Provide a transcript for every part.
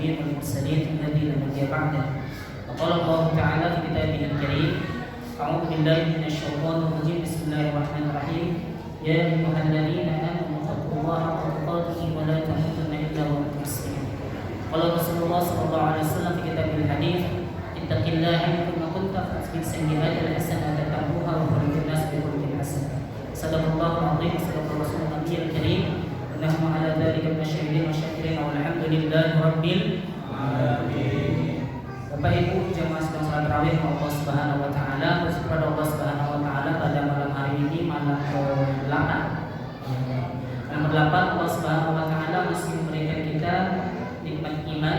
النبيين والمرسلين الذي لا نبي بعده. وقال الله تعالى في كتابه الكريم: أعوذ بالله من الشيطان الرجيم. بسم الله الرحمن الرحيم. يا أيها الذين آمنوا اتقوا الله حق تقاته ولا تموتن إلا وأنتم مسلمون. قال رسول الله صلى الله عليه وسلم في كتابه الحديث: اتق الله حيثما كنت فاصبر السيئات الحسنات تمحوها وخالق الناس بخلق حسن. صدق الله العظيم وصدق رسول النبي الكريم ونحن على ذلك من الشاهدين والشاكرين والحمد لله رب العالمين. Bapak Ibu jemaah sedang salat tarawih Allah Subhanahu wa taala, bersyukur kepada Allah Subhanahu wa taala pada malam hari ini, malam ke-8. Malam ke-8 Allah Subhanahu wa taala masih memberikan kita nikmat iman,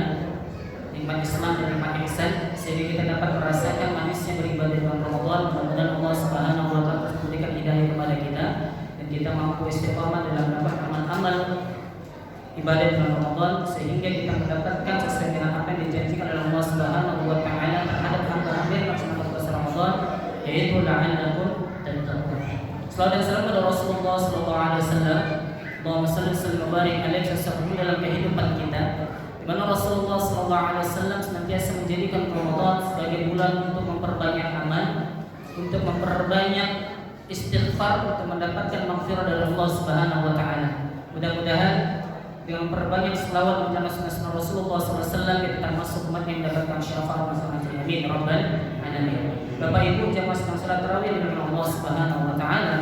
nikmat Islam dan nikmat ihsan, sehingga kita dapat merasakan manisnya beribadah bulan Ramadan. Mudah-mudahan Allah Subhanahu wa taala memberikan hidayah kepada kita dan kita mampu istiqamah dalam melakukan amal-amal ibadah bulan Ramadan, sehingga kita mendapatkan sesuai dengan apa yang dijanjikan oleh Allah Subhanahu wa taala terhadap hamba-hamba yang melaksanakan puasa Ramadan, yaitu la'allakum tattaqun. Salawat dan salam kepada Rasulullah sallallahu alaihi wasallam. Allahumma shalli wa sallim wa barik alaihi wasallam dalam kehidupan kita, di mana Rasulullah sallallahu alaihi wasallam senantiasa menjadikan Ramadan sebagai bulan untuk memperbanyak amal, untuk memperbanyak istighfar, untuk mendapatkan maghfirah dari Allah Subhanahu wa taala. Mudah-mudahan dengan memperbanyak selawat dan sunnah Rasulullah SAW kita termasuk umat yang mendapatkan syafaat bersama Amin Rabbal Alamin. Bapak Ibu jemaah sedang salat tarawih dengan Allah Subhanahu wa taala.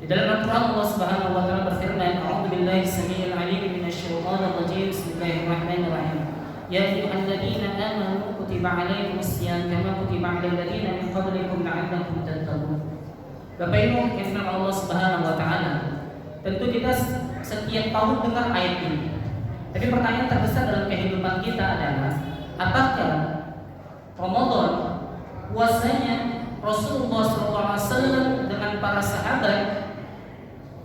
Di dalam Al-Qur'an Allah Subhanahu wa taala berfirman: A'udzu billahi samii'il 'aliim minasy syaithaanir rajiim. Bismillahirrahmanirrahim. Ya ayyuhalladzina aamanu kutiba 'alaikumus-syiyam kama kutiba 'alal ladzina min qablikum la'allakum tattaqun. Bapak Ibu yang dirahmati Allah Subhanahu wa taala, tentu kita setiap tahun dengar ayat ini. Tapi pertanyaan terbesar dalam kehidupan kita adalah, apakah Ramadan puasanya Rasulullah SAW dengan para sahabat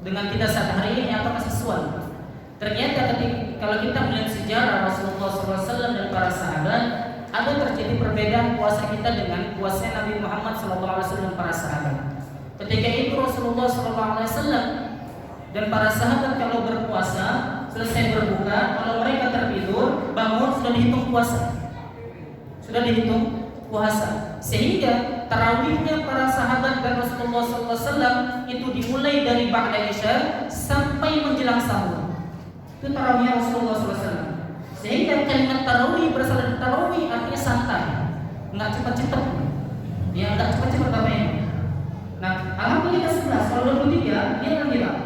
dengan kita saat hari ini apakah sesuai? Ternyata kalau kita melihat sejarah Rasulullah SAW dan para sahabat, ada terjadi perbedaan puasa kita dengan puasa Nabi Muhammad SAW dan para sahabat. Ketika itu Rasulullah SAW dan para sahabat kalau berpuasa, selesai berbuka, kalau mereka tertidur, bangun sudah dihitung puasa. Sudah dihitung puasa. Sehingga tarawihnya para sahabat dan Rasulullah SAW itu dimulai dari ba'da isya sampai menjelang sahur. Itu tarawihnya Rasulullah SAW. Sehingga kalimat tarawih berasal dari tarawih artinya santai, enggak cepat-cepat. Ya, enggak cepat-cepat Bapak Ibu. Nah, alhamdulillah 11 kalau 23 dia akan bilang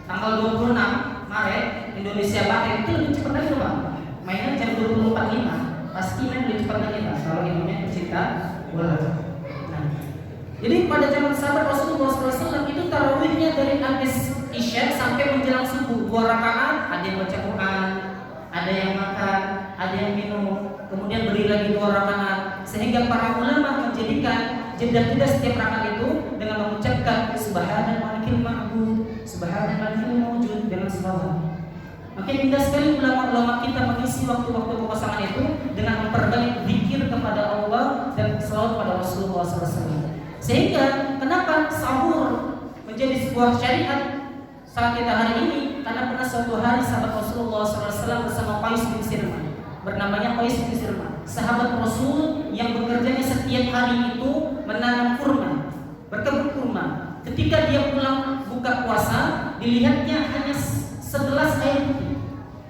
tanggal 26 Maret Indonesia Barat itu lebih cepat lagi Pak. Mainnya jam 24.05. Pasti main lebih cepat lagi Pak. Kalau ilmunya pecinta bola. Nah, jadi pada zaman sahabat Rasulullah SAW itu tarawihnya dari habis isya sampai menjelang subuh 2 rakaat. Ada yang baca Quran, ada yang makan, ada yang minum, kemudian beri lagi 2 rakaat. Sehingga para ulama menjadikan jeda-jeda setiap rakaat itu dengan mengucapkan subhanal malikil ma'bud, subhanal malikil mawjud dengan selawat. Maka indah sekali ulama-ulama kita mengisi waktu-waktu kekosongan itu dengan memperbanyak zikir kepada Allah dan selawat pada Rasulullah SAW. Sehingga kenapa sahur menjadi sebuah syariat saat kita hari ini? Karena pernah suatu hari sahabat Rasulullah SAW bersama Qais bin Sirman, bernamanya Qais bin Sirman, sahabat Rasul yang bekerjanya setiap hari itu menanam kurma, berkebun kurma. Ketika dia pulang buka puasa, dilihatnya hanya segelas air putih.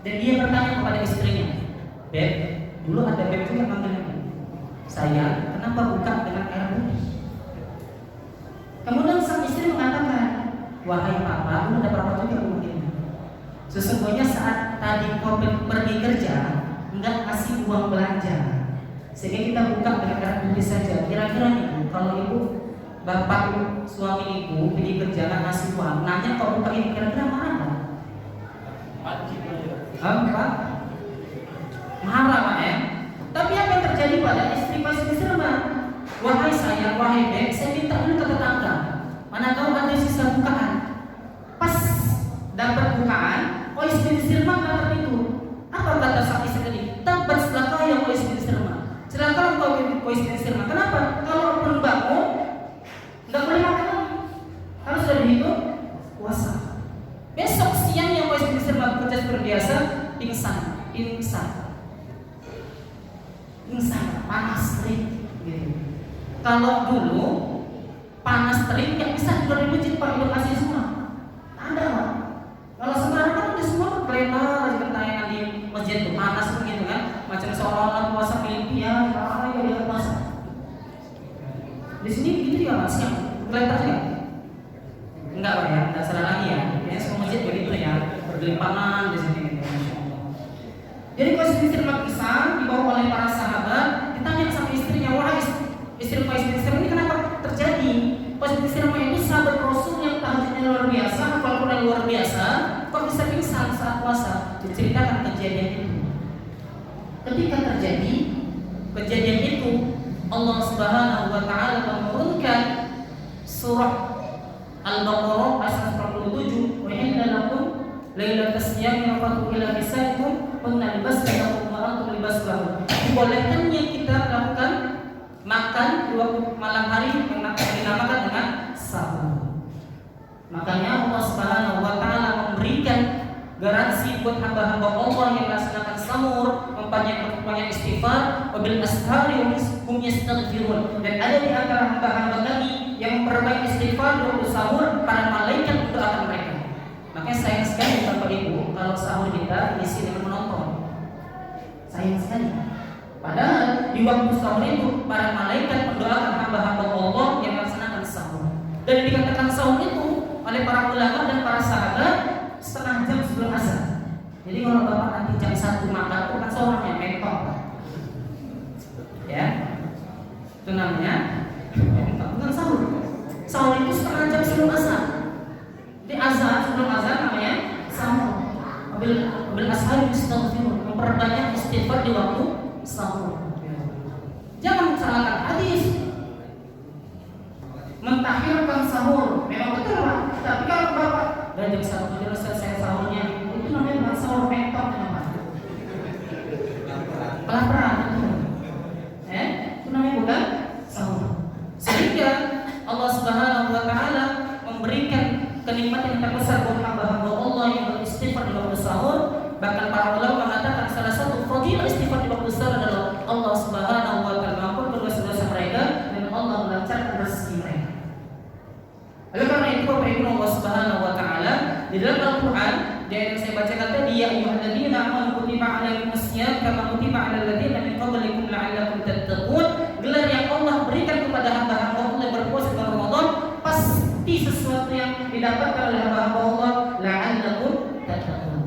Dan dia bertanya kepada istrinya, "Beb, dulu ada beb juga manggilnya. Saya, kenapa buka dengan air putih?" Kemudian sang istri mengatakan, "Wahai papa, dulu ada berapa juga mungkin. Sesungguhnya saat tadi kau pergi kerja, enggak ngasih uang belanja. Sehingga kita buka dengan air putih saja. Kira-kira ibu, kalau ibu, bapak, suami ibu pergi kerja nggak ngasih uang, nanya kau buka ini, kira-kira marah nggak?" Apa? Marah Pak ya. Tapi apa yang terjadi pada istri Qais bin Sirman? "Wahai sayang, wahai beb, saya minta dulu ke tetangga. Mana tahu ada sisa bukaan." Pas dapat bukaan, Qais bin Sirman nggak tertidur. Apa kata sang istri tadi? "Tabat celaka ya Qais bin Sirman. Celaka engkau Qais bin Sirman. Kenapa? Kalau pun bangun nggak boleh makan lagi. Harus sudah dihitung puasa." Besok siang yang Qais bin Sirman bekerja seperti biasa, pingsan. sangat panas terik gitu. Kalau dulu panas terik nggak bisa tidur di masjid Pak, di lokasi semua ada Pak. Kalau sekarang kan udah semua kereta aja tayangan di masjid tuh panas begitu kan, macam seolah-olah puasa Filipina ya puasa. Di sini gitu juga Pak, siap kereta juga enggak Pak ya, enggak salah lagi ya. Ya semua masjid begitu ya, bergelimpangan di sini gitu, Masya Allah. Jadi posisi istri Makisah dibawa oleh para sahabat, ditanya sama istrinya, wahai istri ini kenapa terjadi? Posisi istri itu sahabat Rasul yang tahajudnya luar biasa, Al-Quran luar biasa, kok bisa pingsan saat puasa? Diceritakan kejadian itu. Ketika terjadi kejadian itu, Allah Subhanahu wa Ta'ala menurunkan surah Al-Baqarah ayat 147, wa inna lakum lailatas siyami rafatu ila nisaikum kunna libasan lakum wa antum libasun lahum. Dibolehkannya kita melakukan makan di waktu malam hari yang dinamakan dengan sahur. Makanya Allah Subhanahu wa Ta'ala memberikan garansi buat hamba-hamba Allah yang melaksanakan sahur, memperbanyak istighfar, wabil ashari hum yastaghfirun. Dan ada di antara hamba-hamba kami yang memperbanyak istighfar di waktu sahur, para malaikat mendoakan mereka. Makanya sayang sekali Bapak Ibu kalau sahur kita diisi dengan menonton. Sayang sekali. Padahal di waktu sahur itu para malaikat mendoakan hamba-hamba Allah yang melaksanakan sahur. Dan dikatakan sahur itu oleh para ulama dan para sahabat setengah jam sebelum azan. Jadi kalau Bapak nanti jam 1 makan itu kan sahurnya mentok. Ya. Itu namanya bukan sahur. Sahur itu setengah jam sebelum azan. Di azan sebelum azan namanya sahur. Bil ashar istighfar, memperbanyak istighfar di waktu sahur. Jangan salahkan hadis mentahhirkan sahur. Memang betul Pak. Tapi kalau Bapak dan jam 1 sudah selesai sahurnya, itu namanya bukan sahur mentok namanya. Kelaparan itu. Itu namanya bukan sahur. Sehingga Allah Subhanahu wa Ta'ala memberikan kenikmatan yang terbesar buat hamba-hamba Allah yang beristighfar di waktu sahur. Bahkan para ulama mengatakan salah satu fadilah istighfar di waktu sahur adalah Allah Subhanahu wa Ta'ala mengampuni dosa-dosa mereka dan Allah melancarkan rezeki mereka. Oleh karena itu Bapak Ibu, Allah Subhanahu wa Ta'ala di dalam Al-Quran, di ayat yang saya bacakan tadi, ya ayyuhalladzina amanu kutiba 'alaikumusiyam kama kutiba 'alal ladzina min qablikum la'allakum tattaqun. Gelar yang Allah berikan kepada hamba-hamba Allah yang berpuasa di Ramadan pasti sesuatu yang didapatkan oleh hamba-hamba Allah, la'allakum tattaqun.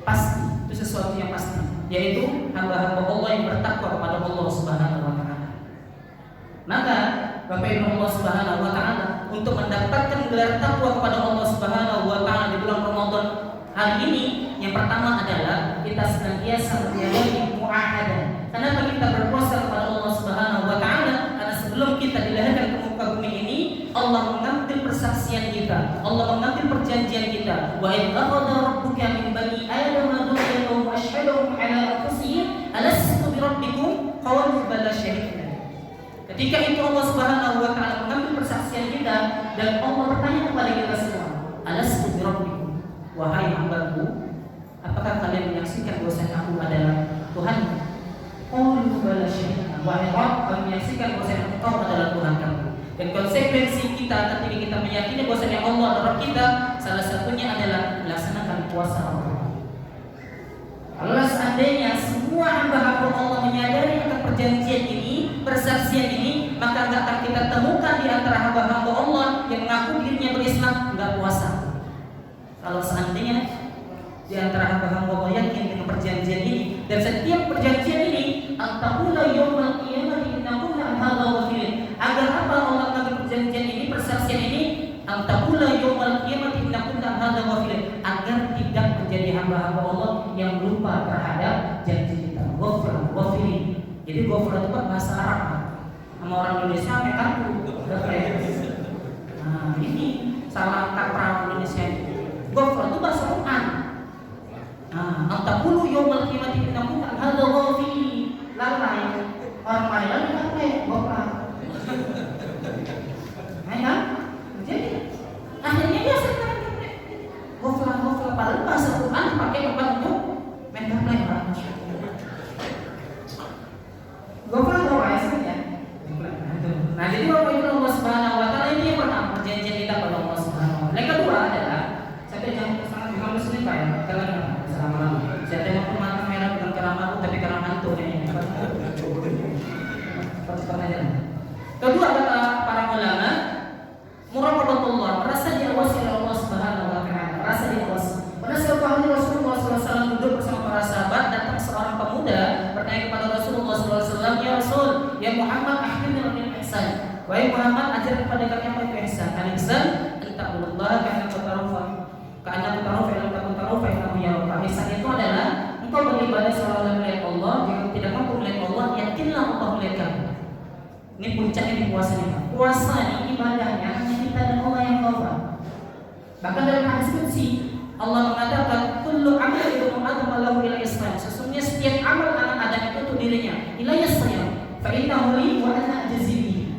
Pasti, itu sesuatu yang pasti, yaitu hamba-hamba Allah yang bertakwa kepada Allah Subhanahu wa Ta'ala. Maka Bapak Ibu Allah Subhanahu wa Ta'ala untuk mendapatkan gelar takwa kepada Allah Subhanahu wa Ta'ala di bulan Ramadan hari ini, yang pertama adalah kita senantiasa menjalani muahadah. Kenapa kita berpuasa kepada Allah Subhanahu wa Ta'ala? Karena sebelum kita dilahirkan ke muka bumi ini, Allah mengambil persaksian kita, Allah mengambil perjanjian kita. Wa idh akhadha rabbuka min bani adama dhurriyyatahum wa ashhadahum 'ala anfusihim alastu bi rabbikum qalu bala syahidna. Ketika itu Allah Subhanahu wa Ta'ala mengambil persaksian kita dan Allah bertanya kepada kita semua, alastu bi rabbikum, wahai hambaku, apakah kalian menyaksikan bahwa aku adalah Tuhan? Qalu bala syahidna. Wahai Rabb, kami menyaksikan bahwa Engkau adalah Tuhan kami. Dan konsekuensi kita ketika kita meyakini bahwa Allah adalah kita, salah satunya adalah melaksanakan puasa Ramadan. Kalau seandainya semua hamba-hamba Allah menyadari akan perjanjian ini, persaksian ini, maka tidak akan kita temukan di antara hamba-hamba Allah yang mengaku dirinya berislam enggak puasa. Kalau seandainya di antara hamba-hamba Allah yakin dengan perjanjian ini, dan setiap perjanjian ini antaqula yaumul qiyamati innakum la'ala ghafilin. Agar apa Allah mengambil perjanjian ini, persaksian ini, antaqula yaumul qiyamati innakum la'ala ghafilin, agar tidak menjadi hamba-hamba Allah yang lupa terhadap janji kita. Ghafilin. Jadi ghafilin itu bahasa Arab. Sama orang Indonesia mereka nah, ini salah kaprah Indonesia. Ghafilin itu bahasa Quran. Antaqulu yaumul qiyamati innakum la'ala ghafilin. Lalai orang Thailand kan ghafilin. Nah, jadi akhirnya dia sekarang ghafilin padahal bahasa Quran pakai apa untuk main gameplay. Wahai Muhammad, ajarkan kepada kami apa itu ihsan. Al-ihsan antaqulullah kana tarufa. Kana tarufa ila tarufa innahu yaraka. Ihsan itu adalah engkau beribadah seolah-olah melihat Allah. Jika tidak mampu melihat Allah, yakinlah Allah melihat kamu. Ini puncaknya di puasa ini. Puasa ini ibadahnya hanya kita dan Allah yang tahu. Bahkan dalam hadis qudsi Allah mengatakan kullu amal ibnu adam lahu ila islam. Sesungguhnya setiap amal anak Adam itu untuk dirinya. Ila yasya fa innahu li wa ana ajzihi.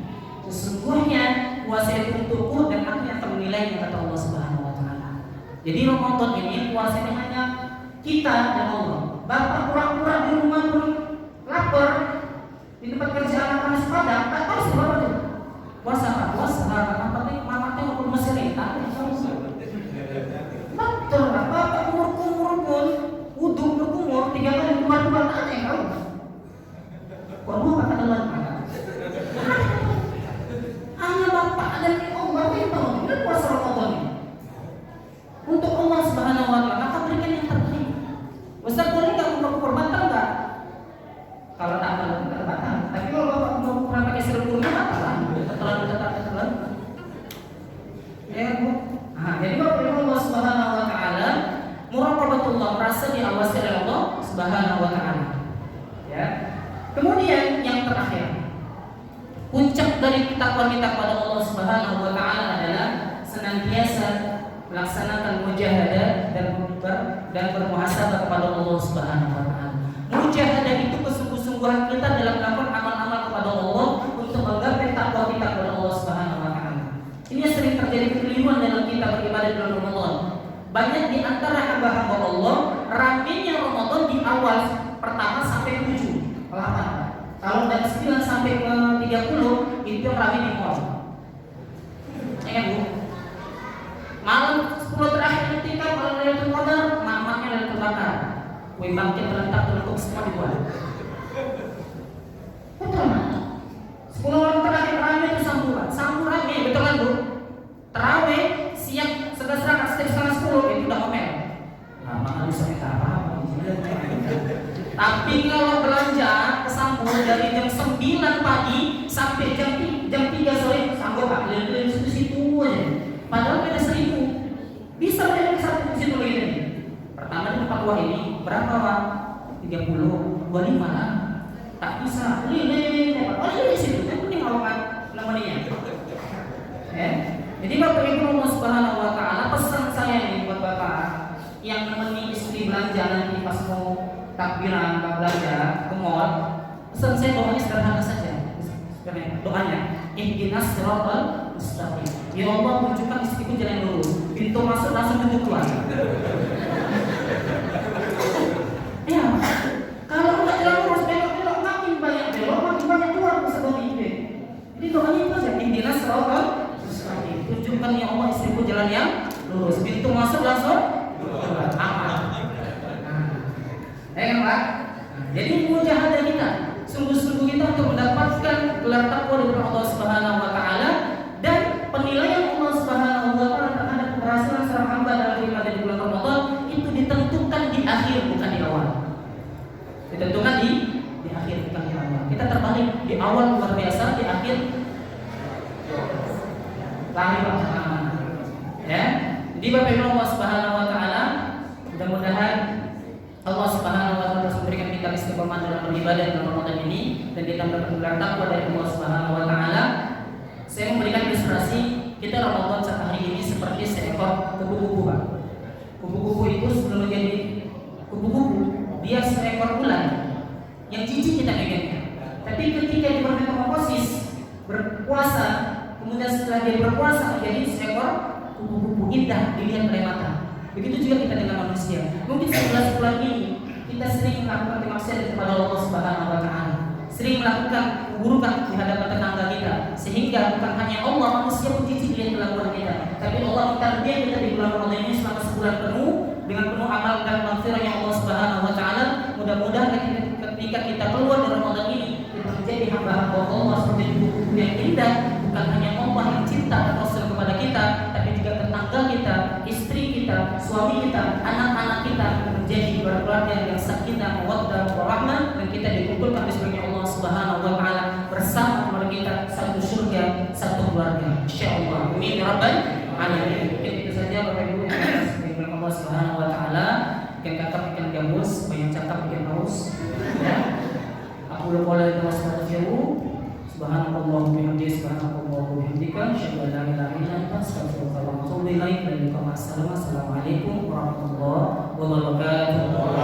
Sesungguhnya puasa itu untukku dan aku yang akan menilainya, kata Allah Subhanahu wa taala. Jadi Ramadan ini puasa ini hanya kita dan Allah. Bapak pura-pura di rumah pun lapar, di tempat kerja anak-anak sepadang, tak tahu sebab itu. Puasa apa nih? Mamaknya mau Mesir betul lah, bapak kumur pun wudhu berkumur 3 kali keluar tak ada yang tahu. Waduh kata Allah, hanya bapak dan Allah yang tahu. Ini puasa Ramadan ini untuk Allah Subhanahu wa taala, maka berikan yang terbaik. Ustaz boleh nggak kumur batal nggak? Kalau tak batal, tapi kalau bapak kumur pakai seragam batal lah, telan. Ya bu. Nah, jadi bapak Allah Subhanahu wa taala, muraqabatullah, merasa diawasi oleh Allah Subhanahu wa taala. Ya. Kemudian yang terakhir, puncak dari takwa kita kepada Allah Subhanahu wa taala adalah senantiasa melaksanakan mujahadah dan bermuhasabah kepada Allah Subhanahu wa taala. Mujahadah itu kesungguh-sungguhan kita dalam melakukan amal-amal kepada Allah untuk menggapai takwa kita kepada Allah Subhanahu wa taala. Ini yang sering terjadi kekeliruan dalam kita beribadah di bulan Ramadan. Banyak di antara hamba-hamba Allah ramenya Ramadan di awal pertama sampai 7, 8. Kalau dari 9 sampai ke 30 itu rame di mall. Ya Bu. Malam 10 terakhir ketika malam Lailatul Qadar, mamaknya Lailatul Qadar. Kue bangkit terletak terlengkung semua dibuat. Betul kan? 10 orang terakhir rame itu samburan nih, betul kan Bu? Terawih siap sekarang setengah 10 itu udah ngomel. Nah, maka bisa minta apa-apa. Tapi kalau belanja kesambung dari jam 9 pagi sampai jam 3 sore sanggup Pak, keliling situ aja. Padahal beda 1000. Bisa beda satu di situ lagi. Pertama di tempat gua ini berapa Pak? 30, 25 lah. Tak bisa. Ini di situ. Yang penting lawan namanya. Ya. Jadi Bapak Ibu Allah Subhanahu wa taala, pesan saya ini buat Bapak yang nemeni istri belanja nanti pas mau takbiran belanja ke mall, pesan saya doanya sederhana saja. Doanya, ihdinas siratal mustaqim. Ya Allah, tunjukkan istriku jalan lurus. Pintu masuk langsung pintu keluar. Ya, kalau enggak jalan lurus, belok makin banyak belok, makin banyak keluar bisa doa ini. Jadi doanya itu saja, ihdinas siratal mustaqim. Tunjukkan ya Allah istriku jalan yang lurus. Pintu masuk langsung keluar. Aman. Ya kan Pak? Jadi mujahadah kita, sungguh-sungguh kita untuk mendapatkan gelar takwa dari Allah Subhanahu wa taala dan penilaian Allah Subhanahu wa taala terhadap keberhasilan seorang hamba dalam beribadah di bulan Ramadan itu ditentukan di akhir bukan di awal. Ditentukan di akhir bukan di awal. Kita terbalik, di awal luar biasa, di akhir lari perjalanan. Ya. Jadi Bapak Ibu Allah Subhanahu wa taala, mudah-mudahan Allah Subhanahu wa taala memberikan kita istiqomah dalam beribadah dalam Ramadan ini dan kita mendapat gelar takwa dari Allah Subhanahu wa taala. Saya memberikan ilustrasi kita Ramadan saat hari ini seperti seekor kupu-kupu, Pak. Kupu-kupu itu sebelum menjadi kupu-kupu, dia seekor ular yang jijik kita pegangnya. Tapi ketika dia bermetamorfosis berpuasa, kemudian setelah dia berpuasa menjadi seekor kupu-kupu indah dilihat oleh mata. Begitu juga kita dengan manusia. Mungkin 11 bulan ini kita sering melakukan kemaksiatan kepada Allah Subhanahu wa taala. Sering melakukan keburukan di hadapan tetangga kita, sehingga bukan hanya Allah, manusia pun jijik lihat kelakuan kita. Tapi Allah mentakdirkan kita di bulan Ramadan ini selama sebulan penuh dengan penuh amal dan maghfirahnya Allah Subhanahu wa taala. Mudah-mudahan ketika kita keluar dari Ramadan ini kita menjadi hamba-hamba Allah seperti kupu-kupu yang indah, bukan hanya Allah yang cinta dan Rasul kepada kita, tapi juga tetangga kita, istri kita, suami kita, anak-anak kita menjadi keluarga yang sakinah, mawaddah, warahmah, dan kita dikumpulkan di surga Allah Subhanahu wa taala bersama keluarga kita satu surga. keluarga. Insyaallah. Amin ya rabbal alamin. Mungkin itu saja Bapak Ibu yang semoga Allah Subhanahu wa taala bikin kakak bikin gabus, banyak cakap bikin haus. Ya. Aku lupa lagi wassalamu subhanallah bihamdihi subhanallah bihamdika asyhadu an la ilaha illa anta astaghfiruka wa atubu ilaik. Assalamualaikum warahmatullahi wabarakatuh.